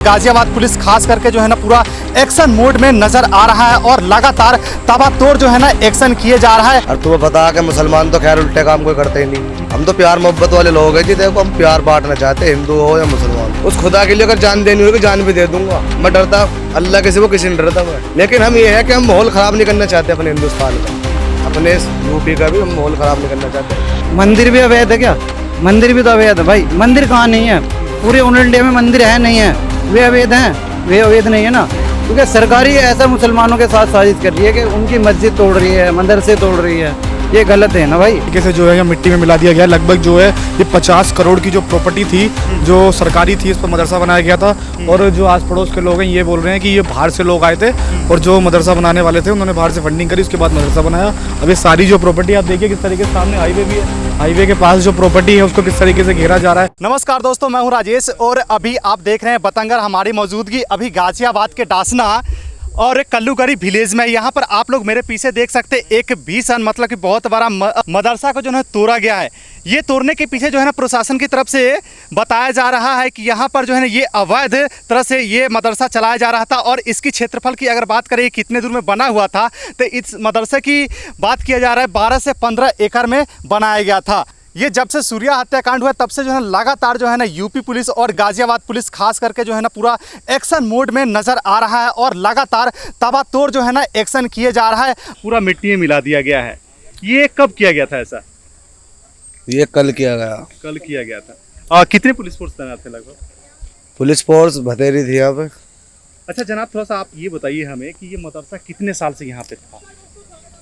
Ghaziabad police खास करके जो है ना पूरा एक्शन मोड में नजर आ रहा है और लगातार ताबड़तोड़ जो है ना एक्शन किए जा रहा है। और तुम्हें पता कि मुसलमान तो खैर उल्टे काम कोई करते ही नहीं। हम तो प्यार मोहब्बत वाले लोग हैं जी। देखो हम प्यार बांटना चाहते हैं, हिंदू हो या मुसलमान। उस खुदा के लिए अगर जान देनी होगी जान भी दे दूंगा। मैं डरता अल्लाह के सिवा किसी नहीं डरता मैं। लेकिन हम ये है कि हम माहौल खराब नहीं करना चाहते अपने हिंदुस्तान का, अपने यूपी का भी हम माहौल खराब नहीं करना चाहते। मंदिर भी अवैध है क्या? मंदिर भी तो अवैध है भाई। मंदिर कहाँ नहीं है? पूरे ऑल इंडिया में मंदिर है नहीं है? वे अवैध हैं? वे अवैध नहीं है ना, क्योंकि सरकार ही ऐसा मुसलमानों के साथ साजिश कर रही है कि उनकी मस्जिद तोड़ रही है, मदरसे तोड़ रही है। ये गलत है ना भाई। तरीके से जो है मिट्टी में मिला दिया गया। लगभग जो है ये 50 करोड़ की जो प्रॉपर्टी थी जो सरकारी थी, इस पर मदरसा बनाया गया था। और जो आस पड़ोस के लोग हैं ये बोल रहे हैं कि ये बाहर से लोग आए थे और जो मदरसा बनाने वाले थे उन्होंने बाहर से फंडिंग करी, उसके बाद मदरसा बनाया। अब ये सारी जो प्रॉपर्टी आप देखिए किस तरीके से, सामने हाईवे भी है, हाईवे के पास जो प्रॉपर्टी है उसको किस तरीके से घेरा जा रहा है। नमस्कार दोस्तों, मैं हूं राजेश और अभी आप देख रहे हैं बतंगर। हमारी मौजूदगी अभी गाजियाबाद के डासना और कल्लूगरी विलेज में। यहाँ पर आप लोग मेरे पीछे देख सकते हैं एक भीषण मतलब कि बहुत बड़ा मदरसा को जो है तोड़ा गया है। ये तोड़ने के पीछे जो है ना प्रशासन की तरफ से बताया जा रहा है कि यहाँ पर जो है ना ये अवैध तरह से ये मदरसा चलाया जा रहा था। और इसकी क्षेत्रफल की अगर बात करें कितने दूर में बना हुआ था, तो इस मदरसे की बात किया जा रहा है 12 से 15 एकड़ में बनाया गया था। ये जब से सूर्या हत्याकांड हुआ तब से जो है लगातार जो है ना यूपी पुलिस और गाजियाबाद पुलिस खास करके जो है ना पूरा एक्शन मोड में नजर आ रहा है और लगातार ताबड़तोड़ जो है ना एक्शन किए जा रहा है। पूरा मिट्टी में मिला दिया गया है। ये कब किया गया था ऐसा? ये कल किया गया। कल किया गया था। और कितने पुलिस फोर्स तैनात थे लगभग? पुलिस फोर्स भतेरी थी यहाँ पे। अच्छा जनाब, थोड़ा सा आप ये बताइए हमें कि ये मदरसा कितने साल से यहाँ पे था?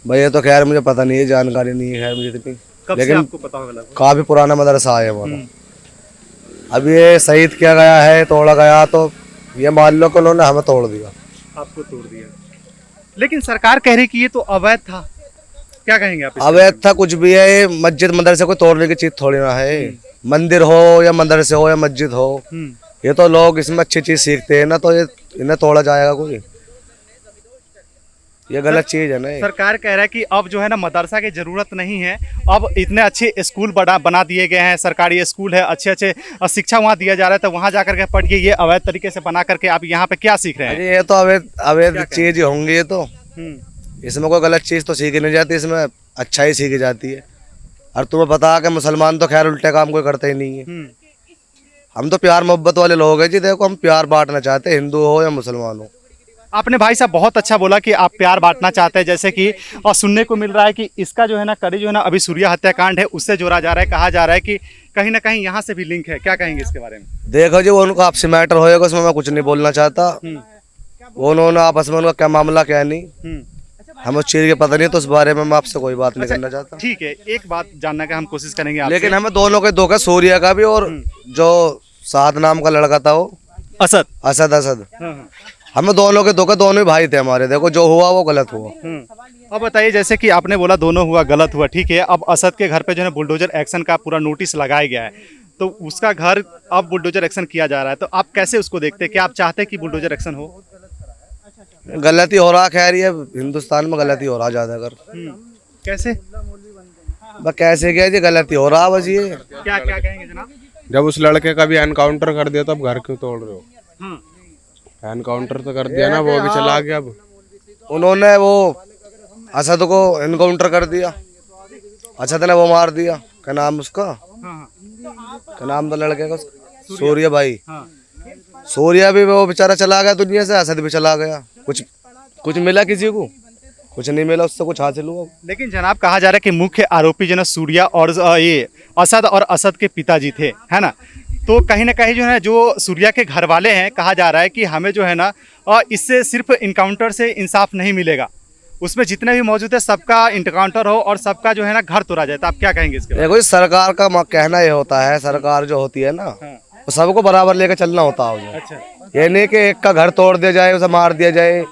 भाई ये तो खैर मुझे पता नहीं है, जानकारी नहीं है खैर मुझे इतनी। कब लेकिन से आपको पता होगा लगभग? काफी पुराना मदरसा है हमारा। अब ये शहीद किया गया है, तोड़ा गया, तो ये मान लो कि उन्होंने हमें तोड़ दिया। आपको तोड़ दिया, लेकिन सरकार कह रही कि ये तो अवैध था। क्या कहेंगे आप? अवैध था कुछ भी है, मस्जिद मदरसे को तोड़ने की चीज थोड़ी ना है। मंदिर हो या मदरसे हो या मस्जिद हो, ये तो लोग इसमें अच्छी चीज सीखते हैं ना, तो ये इन्हें तोड़ा जाएगा कोई? ये गलत चीज है ना। सरकार कह रहा है कि अब जो है ना मदरसा की जरूरत नहीं है, अब इतने अच्छे स्कूल बना दिए गए हैं, सरकारी स्कूल है, अच्छे अच्छे शिक्षा वहाँ दिया जा रहा है, तो वहाँ जाकर के पढ़िए। ये अवैध तरीके से बना करके आप यहाँ पे क्या सीख रहे हैं? ये तो अवैध चीज होंगी। ये तो इसमें कोई गलत चीज तो सीखी नहीं जाती, इसमें अच्छा ही सीखी जाती है। और तुम्हें पता कि मुसलमान तो खैर उल्टे काम कोई करते ही नहीं है। हम तो प्यार मोहब्बत वाले लोग हैं जी। देखो हम प्यार बांटना चाहते हैं, हिंदू हो या मुसलमान हो। आपने भाई साहब बहुत अच्छा बोला कि आप प्यार बांटना चाहते हैं, जैसे कि और सुनने को मिल रहा है कि इसका जो है ना कड़ी जो है ना अभी सूर्या हत्याकांड है उससे जोड़ा जा रहा है। कहा जा रहा है कि कहीं ना कहीं यहाँ से भी लिंक है। क्या कहेंगे इसके बारे में? देखो जी, वो उनका आपसे मैटर होएगा, उसमें मैं कुछ नहीं बोलना चाहता। वो उन्होंने आपस में उनका क्या मामला क्या नहीं, हम उस चीज के पता नहीं, तो उस बारे में मैं आपसे कोई बात नहीं करना चाहता। ठीक है, एक बात जानने का हम कोशिश करेंगे आपसे। लेकिन हमें दोनों के धोखा, सूर्या का भी और जो साद नाम का लड़का था वो असद, हमें दोनों के धोखा, दोनों ही भाई थे हमारे। देखो जो हुआ वो गलत हुआ। अब बताइए, जैसे कि आपने बोला दोनों हुआ गलत हुआ, ठीक है। अब असद के घर पे जो है बुलडोजर एक्शन का पूरा नोटिस लगाया गया है, तो उसका घर अब बुलडोजर एक्शन किया जा रहा है, तो आप कैसे उसको देखते हैं? क्या आप चाहते हैं कि बुलडोजर एक्शन हो? गलती हो रहा, खैर ये हिंदुस्तान में गलती हो रहा ज्यादा कर। कैसे? बस कैसे क्या जी, गलती हो रहा बस। ये क्या क्या कहेंगे जनाब? जब उस लड़के का भी एनकाउंटर कर दिया तब घर क्यों तोड़ रहे हो? एनकाउंटर तो कर दिया ना, वो भी चला गया। अब उन्होंने वो असद को एनकाउंटर कर दिया, असद ने वो मार दिया। क्या नाम उसका? क्या नाम था लड़के का? सूर्या भाई। सूर्या भी वो बेचारा चला गया दुनिया से, असद भी चला गया। कुछ मिला किसी को? कुछ नहीं मिला, उससे कुछ हासिल हुआ? लेकिन जनाब कहा जा रहा है कि मुख्य आरोपी जो है सूर्या और ये असद और असद के पिताजी थे, है ना। तो कहीं ना कहीं जो है जो सूर्या के घर वाले हैं, कहा जा रहा है कि हमें जो है ना इससे सिर्फ इनकाउंटर से इंसाफ नहीं मिलेगा, उसमें जितने भी मौजूद है सबका इनकाउंटर हो और सबका जो है ना घर तोड़ा जाए। तो आप क्या कहेंगे इसके? देखो सरकार का कहना ये होता है, सरकार जो होती है ना वो सबको बराबर लेकर चलना होता है। अच्छा। ये नहीं कि एक का घर तोड़ दिया जाए, उसे मार दिया जाए,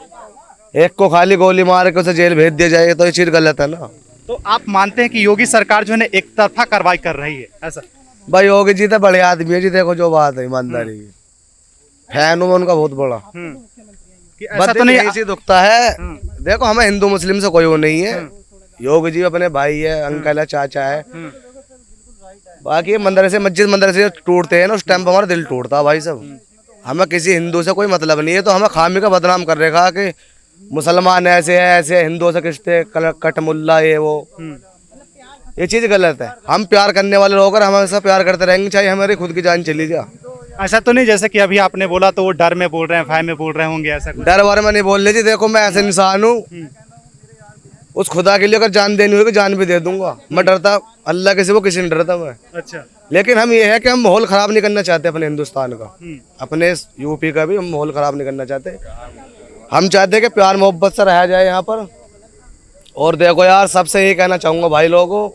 एक को खाली गोली मार के उसे जेल भेज दिया जाए, तो ये चीज गलत है ना। तो आप मानते हैं कि योगी सरकार जो है ना एक तरफा कार्रवाई कर रही है ऐसा? भाई योगी जी तो बड़े आदमी है जी। देखो जो बात है ईमानदारी की, फैन हूँ मैं उनका बहुत बड़ा। ऐसा तो नहीं ऐसी दुखता है। देखो हमें हिंदू मुस्लिम से कोई वो नहीं है। योगी जी अपने भाई है, अंकल है, चाचा है। बाकी मदरसे मस्जिद मदरसे टूटते हैं ना, उस टाइम पर हमारा दिल टूटता है भाई सब। हमें किसी हिंदू से कोई मतलब नहीं है, तो हमें खामी का बदनाम कर रखा कि मुसलमान ऐसे है, ऐसे हिंदुओं से किस्ते कट मुल्ला ये वो। ये चीज़ गलत है। हम प्यार करने वाले लोग हमेशा प्यार करते रहेंगे, चाहे हमारी खुद की जान चली जाए। ऐसा तो नहीं जैसे कि अभी आपने बोला तो वो डर में बोल रहे हैं, भय में बोल रहे होंगे, ऐसा कुछ? डर वर में नहीं बोल लीजिए, देखो मैं ऐसे इंसान हूँ, उस खुदा के लिए अगर जान देनी होगी जान भी दे दूंगा। मैं डरता अल्लाह के सिवा किसी नहीं डरता मैं। अच्छा। लेकिन हम ये है कि हम माहौल खराब नहीं करना चाहते अपने हिंदुस्तान का, अपने यूपी का भी हम माहौल खराब नहीं करना चाहते। हम चाहते हैं कि प्यार मोहब्बत से रहा जाए यहाँ पर। और देखो यार, सबसे ये कहना चाहूँगा भाई लोगों,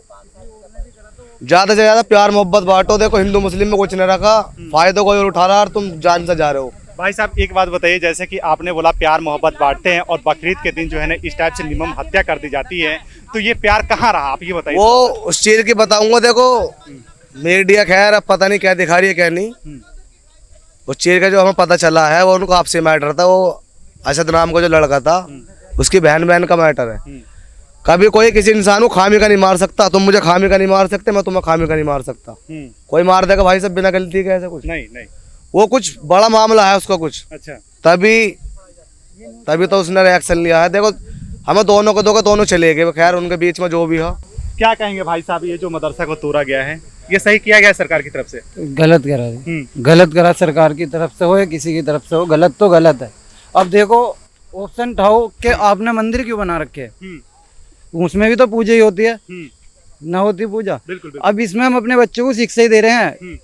ज़्यादा से ज़्यादा प्यार मोहब्बत बांटो। देखो हिंदू मुस्लिम में कुछ नहीं रखा, फायदों को उठा रहा और तुम जान से जा रहे हो। भाई साहब एक बात बताइए, जैसे कि आपने बोला प्यार मोहब्बत बांटते हैं और बकरीद के दिन जो है ना इस टाइप से निर्मम हत्या कर दी जाती है, तो ये प्यार कहाँ रहा, आप ये बताइए। वो उस चीज़ की बताऊँगा। देखो मीडिया खैर अब पता नहीं क्या दिखा रही है क्या नहीं, उस चीज़ का जो हमें पता चला है वो उनको आपसे मैटर था। वो असद नाम का जो लड़का था उसकी बहन का मैटर है। कभी कोई किसी इंसान को खामी का नहीं मार सकता। तुम मुझे खामी का नहीं मार सकते, मैं तुम्हें खामी का नहीं मार सकता। कोई मार देगा भाई सब बिना गलती के, ऐसा कुछ नहीं। वो कुछ बड़ा मामला है उसका कुछ। अच्छा। तभी तो उसने रिएक्शन लिया है। देखो हमें दोनों को दोनों चले गए, खैर उनके बीच में जो भी हो। क्या कहेंगे भाई साहब, ये जो मदरसा को तोड़ा गया है ये सही किया गया सरकार की तरफ से? गलत करा, गलत करा, सरकार की तरफ से हो या किसी की तरफ से हो, गलत तो गलत है। अब देखो ऑप्शन उठाओ कि आपने मंदिर क्यों बना रखे है, उसमें भी तो पूजा ही होती है, ना होती पूजा? बिल्कुल। अब इसमें हम अपने बच्चों को शिक्षा ही दे रहे हैं,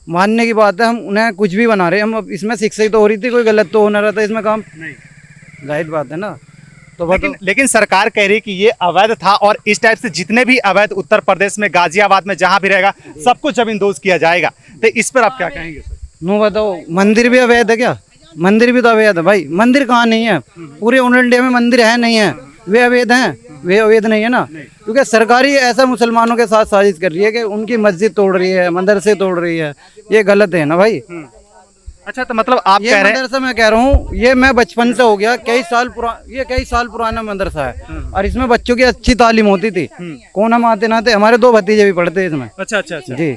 मानने की बात है, हम उन्हें कुछ भी बना रहे हैं, हम अब इसमें शिक्षा ही तो हो रही थी, कोई गलत तो होना रहता इसमें काम नहीं, जाहिर बात है ना। तो लेकिन सरकार कह रही कि ये अवैध था और इस टाइप से जितने भी अवैध उत्तर प्रदेश में गाजियाबाद में जहां भी रहेगा सबको जमींदोज किया जाएगा, तो इस पर आप क्या कहेंगे सर? नो बताओ, मंदिर भी अवैध है क्या? मंदिर भी तो अवैध है भाई। मंदिर कहाँ नहीं है? पूरे ऑल इंडिया में मंदिर है नहीं है? वे अवैध हैं? वे अवैध नहीं है ना, क्योंकि सरकारी ऐसा मुसलमानों के साथ साजिश कर रही है कि उनकी मस्जिद तोड़ रही है, मदरसे तोड़ रही है, ये गलत है ना भाई। अच्छा, तो मतलब आप ये कह रहे हैं मदरसा मैं कह रहा हूँ, ये मैं बचपन से हो गया, कई साल पुराना मदरसा है और इसमें बच्चों की अच्छी तालीम होती थी। कौन हम आते ना थे, हमारे 2 भतीजे भी पढ़ते इसमें। अच्छा जी,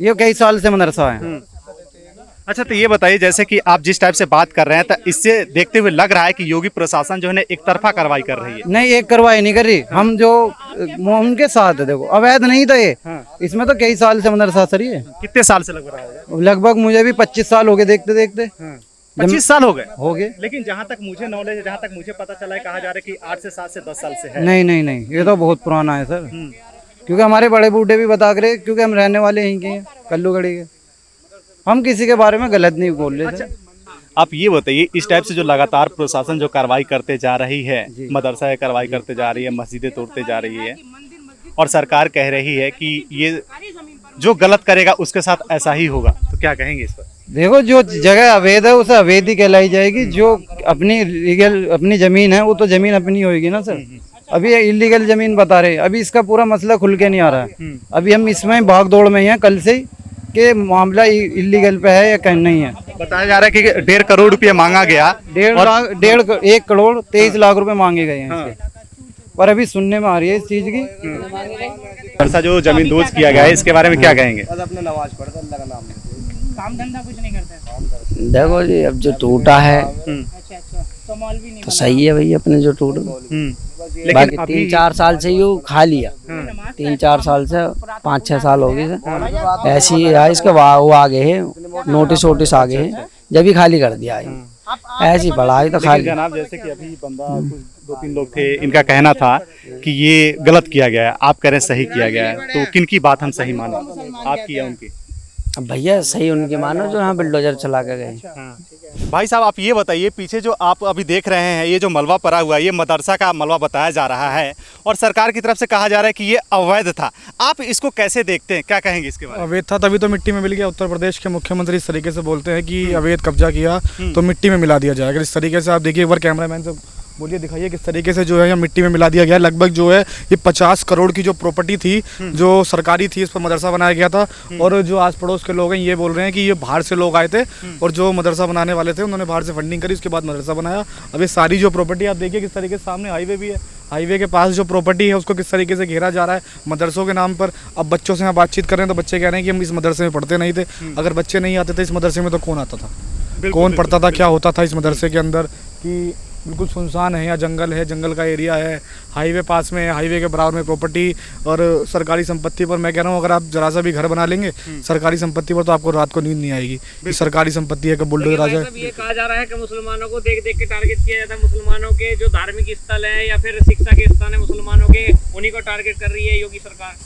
ये कई साल से मदरसा है। अच्छा, तो ये बताइए जैसे कि आप जिस टाइप से बात कर रहे हैं, तो इससे देखते हुए लग रहा है कि योगी प्रशासन जो है ना एक तरफा कार्रवाई कर रही है। नहीं, एक कार्रवाई नहीं कर रही, हम जो उनके साथ है। देखो अवैध नहीं था ये, इसमें तो कई साल से मदरसा सर है। कितने साल से लग रहा है? लगभग मुझे भी 25 साल हो गए देखते देखते। 25 साल हो गए। लेकिन जहाँ तक मुझे नॉलेज है, जहाँ तक मुझे पता चला है, कहा जा रहा है कि 8 से 7 से 10 साल से है। नहीं, ये तो बहुत पुराना है सर, क्योंकि हमारे बड़े बूढ़े भी बता रहे, क्योंकि हम रहने वाले यहीं के हैं, कल्लूगढ़ी के। हम किसी के बारे में गलत नहीं बोल रहे। अच्छा, आप ये बताइए इस टाइप से जो लगातार प्रशासन जो कार्रवाई करते जा रही है, मदरसा कार्रवाई करते जा रही है, मस्जिदें तोड़ते जा रही है और सरकार कह रही है कि ये जो गलत करेगा उसके साथ ऐसा ही होगा, तो क्या कहेंगे इस पर? देखो जो जगह अवैध है उसे अवैध ही कहलाई जाएगी, जो अपनी लीगल अपनी जमीन है वो तो जमीन अपनी होगी ना सर। अभी इलीगल जमीन बता रहे, अभी इसका पूरा मसला खुल के नहीं आ रहा है। अभी हम इसमें भाग दौड़ में हैं कल से कि मामला इलीगल पे है या कहीं नहीं है। बताया जा रहा है कि 1.5 करोड़ रुपया मांगा गया। 1 करोड़ 23 लाख रुपए मांगे गए हैं इसके, पर अभी सुनने में आ रही है इस चीज की। ऐसा जो जमीन दोज किया गया है इसके बारे में क्या कहेंगे? काम धंधा कुछ नहीं करते? देखो जी, अब जो टूटा है तो सही है भाई, अपने जो टूट बाकी 3-4 साल से यू खा लिया, 3-4 साल से 5-6 साल हो गए ऐसी है। इसके वो आगे है नोटिस वोटिस आगे है, जब भी खाली कर दिया है, ऐसी पड़ा है तो खाली। जनाब जैसे कि अभी बंदा कुछ 2-3 लोग थे, इनका कहना था कि ये गलत किया गया है, आप कह रहे हैं सही किया गया है, तो किनकी बात हम सही माने, आपकी या उनकी? अब भैया सही उनकी मानो जो यहाँ बुलडोजर चला के गए। भाई साहब आप ये बताइए, पीछे जो आप अभी देख रहे हैं ये जो मलबा पड़ा हुआ है, ये मदरसा का मलबा बताया जा रहा है और सरकार की तरफ से कहा जा रहा है कि ये अवैध था, आप इसको कैसे देखते हैं, क्या कहेंगे इसके बारे में? अवैध था तभी तो मिट्टी में मिल गया। उत्तर प्रदेश के मुख्यमंत्री इस तरीके से बोलते हैं कि अवैध कब्जा किया तो मिट्टी में मिला दिया जाएगा। इस तरीके से आप देखिए, एक बार कैमरामैन से बोलिए, दिखाइए किस तरीके से जो है मिट्टी में मिला दिया गया। लगभग जो है ये 50 करोड़ की जो प्रॉपर्टी थी जो सरकारी थी, इस पर मदरसा बनाया गया था। और जो आस पड़ोस के लोग हैं ये बोल रहे हैं कि ये बाहर से लोग आए थे और जो मदरसा बनाने वाले थे उन्होंने बाहर से फंडिंग करी, उसके बाद मदरसा बनाया। अब ये सारी जो प्रॉपर्टी आप देखिए किस तरीके से, सामने हाईवे भी है, हाईवे के पास जो प्रॉपर्टी है उसको किस तरीके से घेरा जा रहा है मदरसों के नाम पर। अब बच्चों से यहाँ बातचीत कर रहे हैं तो बच्चे कह रहे हैं कि हम इस मदरसे में पढ़ते नहीं थे, अगर बच्चे नहीं आते थे इस मदरसे में तो कौन आता था? कौन पढ़ता था, क्या होता था इस मदरसे के अंदर, कि बिल्कुल सुनसान है, या जंगल है, जंगल का एरिया है, हाईवे पास में है, हाईवे के बराबर में प्रॉपर्टी और सरकारी संपत्ति पर। मैं कह रहा हूँ अगर आप जरा सा भी घर बना लेंगे सरकारी संपत्ति पर तो आपको रात को नींद नहीं आएगी कि सरकारी संपत्ति है कि बुलडोजर आ जाए। ये कहा जा रहा है कि मुसलमानों को देख देख के टारगेट किया जाता है, मुसलमानों के जो धार्मिक स्थल है या फिर शिक्षा के स्थान है मुसलमानों के, उन्हीं को टारगेट कर रही है योगी सरकार।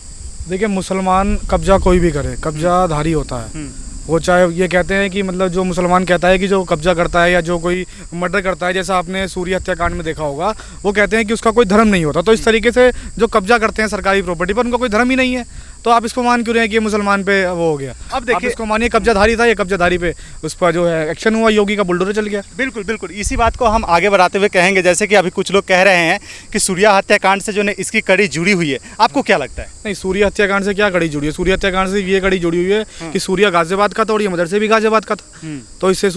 देखिए, मुसलमान कब्जा कोई भी करे, कब्जाधारी होता है वो। चाहे ये कहते हैं कि मतलब जो मुसलमान कहता है कि जो कब्जा करता है या जो कोई मर्डर करता है, जैसा आपने सूर्य हत्याकांड में देखा होगा, वो कहते हैं कि उसका कोई धर्म नहीं होता। तो इस तरीके से जो कब्जा करते हैं सरकारी प्रॉपर्टी पर, उनका कोई धर्म ही नहीं है। तो आप इसको मान क्यों रहे हैं कि ये मुसलमान पे वो हो गया? अब देखिए, इसको मानिए कब्जाधारी था, ये कब्जाधारी पे उस पर जो है एक्शन हुआ, योगी का बुलडोजर चल गया। बिल्कुल बिल्कुल, इसी बात को हम आगे बढ़ाते हुए कहेंगे। जैसे कि अभी कुछ लोग कह रहे हैं कि सूर्या हत्याकांड से जो है इसकी कड़ी जुड़ी हुई है, आपको क्या लगता है? नहीं, सूर्य हत्याकांड से क्या कड़ी जुड़ी है? सूर्य हत्याकांड से ये कड़ी जुड़ी हुई है कि सूर्या गाजियाबाद का था और ये मदरसे भी गाजियाबाद का था। तो इससे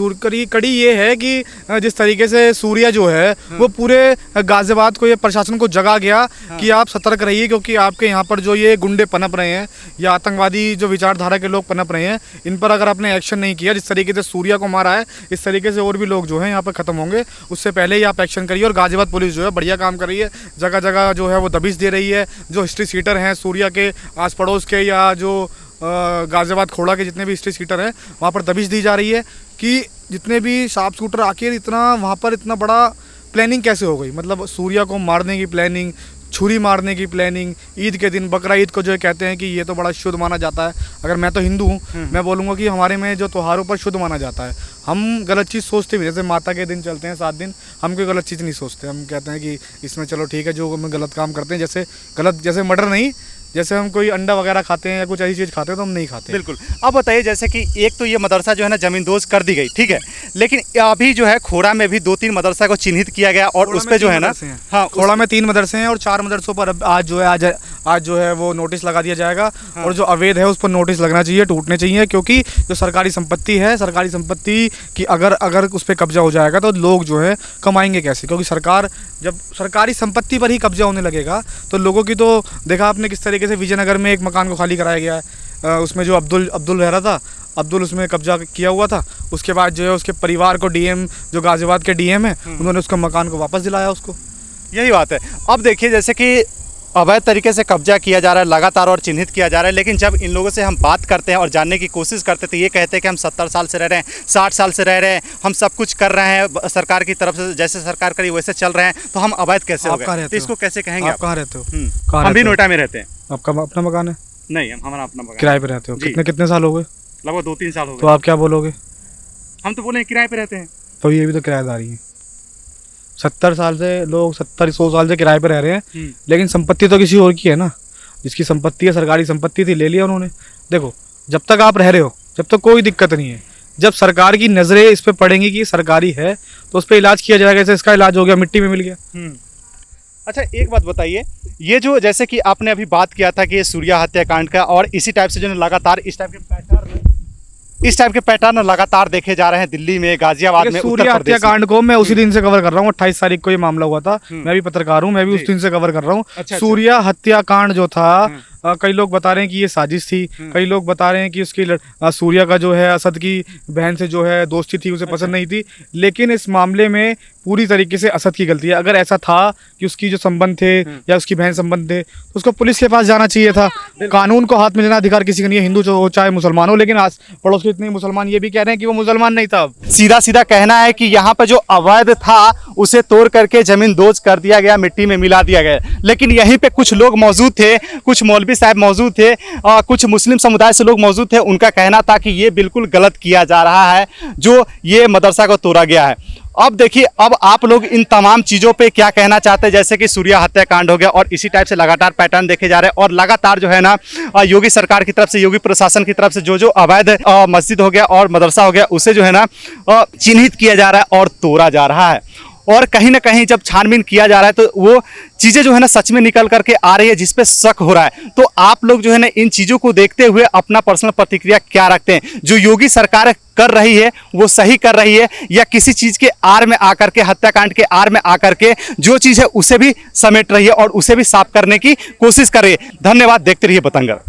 कड़ी ये है कि जिस तरीके से सूर्या जो है वो पूरे गाजियाबाद को, ये प्रशासन को जगा गया कि आप सतर्क रहिए, क्योंकि आपके यहाँ पर जो ये गुंडे पनप रहे हैं या आतंकवादी जो विचारधारा के लोग पनप रहे हैं, इन पर अगर आपने एक्शन नहीं किया, जिस तरीके से सूर्या को मारा है इस तरीके से और भी लोग जो हैं यहाँ पर खत्म होंगे, उससे पहले ही आप एक्शन करिए। और गाजियाबाद पुलिस जो है बढ़िया काम कर रही है, जगह जगह जो है वो दबिश दे रही है। जो हिस्ट्री सीटर हैं सूर्या के आस पड़ोस के या जो गाजियाबाद खोड़ा के जितने भी हिस्ट्री सीटर हैं, वहाँ पर दबिश दी जा रही है कि जितने भी शार्प शूटर आके इतना वहाँ पर इतना बड़ा प्लानिंग कैसे हो गई। मतलब सूर्या को मारने की प्लानिंग, छुरी मारने की प्लानिंग, ईद के दिन बकरा ईद को जो कहते हैं कि ये तो बड़ा शुद्ध माना जाता है। अगर मैं तो हिंदू हूँ, मैं बोलूँगा कि हमारे में जो त्योहारों पर शुद्ध माना जाता है, हम गलत चीज़ सोचते भी। जैसे माता के दिन चलते हैं 7 दिन, हम कोई गलत चीज़ नहीं सोचते। हम कहते हैं कि इसमें चलो ठीक है, जो हम गलत काम करते हैं, जैसे मर्डर नहीं, जैसे हम कोई अंडा वगैरह खाते हैं या कुछ ऐसी चीज़ खाते हैं तो हम नहीं खाते। बिल्कुल। अब बताइए, जैसे कि एक तो ये मदरसा जो है ना ज़मींदोज़ कर दी गई, ठीक है, लेकिन अभी जो है खोड़ा में भी 2-3 मदरसा को चिन्हित किया गया और उस पर जो है ना, हाँ, खोड़ा में 3 मदरसे हैं और 4 मदरसों पर आज जो है वो नोटिस लगा दिया जाएगा। और जो अवैध है उस पर नोटिस लगना चाहिए, टूटने चाहिए, क्योंकि जो सरकारी संपत्ति है, सरकारी संपत्ति की अगर उस पर कब्जा हो जाएगा तो लोग जो है कमाएंगे कैसे? क्योंकि सरकार जब सरकारी संपत्ति पर ही कब्जा होने लगेगा तो लोगों की, तो देखा आपने किस तरीके से विजयनगर में एक मकान को खाली कराया गया है, उसमें जो अब्दुल रह रहा था, अब्दुल उसमें कब्जा किया हुआ था। उसके बाद जो है उसके परिवार को डीएम, जो गाजियाबाद के डीएम है, उन्होंने उसको मकान को वापस दिलाया उसको। यही बात है। अब देखिए, जैसे कि अवैध तरीके से कब्जा किया जा रहा है लगातार और चिन्हित किया जा रहा है, लेकिन जब इन लोगों से हम बात करते हैं और जानने की कोशिश करते हैं तो ये कहते हैं कि हम 70 साल से रह रहे हैं, 60 साल से रह रहे हैं, हम सब कुछ कर रहे हैं सरकार की तरफ से, जैसे सरकार करी वैसे चल रहे हैं, तो हम अवैध कैसे हो गए? तो इसको कैसे कहेंगे? आप कहाँ रहते हो? हम भी नोएडा में रहते हैं। आपका अपना मकान है? नहीं, हमारा अपना मकान। किराए पे रहते हो? कितने साल हो गए? लगभग 2-3 साल हो गए। तो आप क्या बोलोगे? हम तो बोले किराए पे रहते हैं। तो ये भी तो किराएदारी है। 70 साल से लोग 70-100 साल से किराए पे रह रहे हैं, लेकिन संपत्ति तो किसी और की है ना। जिसकी संपत्ति है, सरकारी संपत्ति थी, ले लिया उन्होंने। देखो, जब तक आप रह रहे हो जब तक कोई दिक्कत नहीं है। जब सरकार की नज़रें इस पे पड़ेंगी कि सरकारी है तो उस पर इलाज किया जाएगा। जैसे इसका इलाज हो गया, मिट्टी में मिल गया। अच्छा, एक बात बताइए, ये जो जैसे कि आपने अभी बात किया था कि ये सूर्या हत्याकांड का, और इसी टाइप से जो लगातार इस टाइप के पैटर्न लगातार देखे जा रहे हैं दिल्ली में, गाजियाबाद में, सूर्या हत्याकांड को मैं उसी दिन से कवर कर रहा हूँ। 28 तारीख को ये मामला हुआ था। मैं भी पत्रकार हूँ, मैं भी उस दिन से कवर कर रहा हूँ। सूर्या हत्याकांड जो था, कई लोग बता रहे हैं कि ये साजिश थी, कई लोग बता रहे हैं कि उसकी सूर्या का जो है असद की बहन से जो है दोस्ती थी, उसे पसंद नहीं थी। लेकिन इस मामले में पूरी तरीके से असद की गलती है। अगर ऐसा था कि उसकी जो संबंध थे या उसकी बहन संबंध थे तो उसको पुलिस के पास जाना चाहिए था। कानून को हाथ में लेना अधिकार किसी का नहीं है, हिंदू हो चाहे मुसलमान हो। लेकिन आज पड़ोस के इतने मुसलमान ये भी कह रहे हैं कि वो मुसलमान नहीं था। सीधा सीधा कहना है कि यहाँ पर जो अवैध था उसे तोड़ करके ज़मींदोज़ कर दिया गया, मिट्टी में मिला दिया गया। लेकिन यहीं पे कुछ लोग मौजूद थे, कुछ मौलवी साहब मौजूद थे, कुछ मुस्लिम समुदाय से लोग मौजूद थे। उनका कहना था कि ये बिल्कुल गलत किया जा रहा है जो ये मदरसा को तोड़ा गया है। अब देखिए, अब आप लोग इन तमाम चीज़ों पे क्या कहना चाहते हैं? जैसे कि सूर्या हत्याकांड हो गया और इसी टाइप से लगातार पैटर्न देखे जा रहे हैं, और लगातार जो है ना योगी सरकार की तरफ से, योगी प्रशासन की तरफ से जो अवैध मस्जिद हो गया और मदरसा हो गया उसे जो है ना चिन्हित किया जा रहा है और तोड़ा जा रहा है। और कहीं ना कहीं जब छानबीन किया जा रहा है तो वो चीज़ें जो है ना सच में निकल करके आ रही है, जिस पे शक हो रहा है। तो आप लोग जो है ना इन चीज़ों को देखते हुए अपना पर्सनल प्रतिक्रिया क्या रखते हैं? जो योगी सरकार कर रही है वो सही कर रही है, या किसी चीज़ के आड़ में आकर के, हत्याकांड के आड़ में आकर के जो चीज़ है उसे भी समेट रही है और उसे भी साफ करने की कोशिश कर रही है? धन्यवाद। देखते रहिए बतंगर।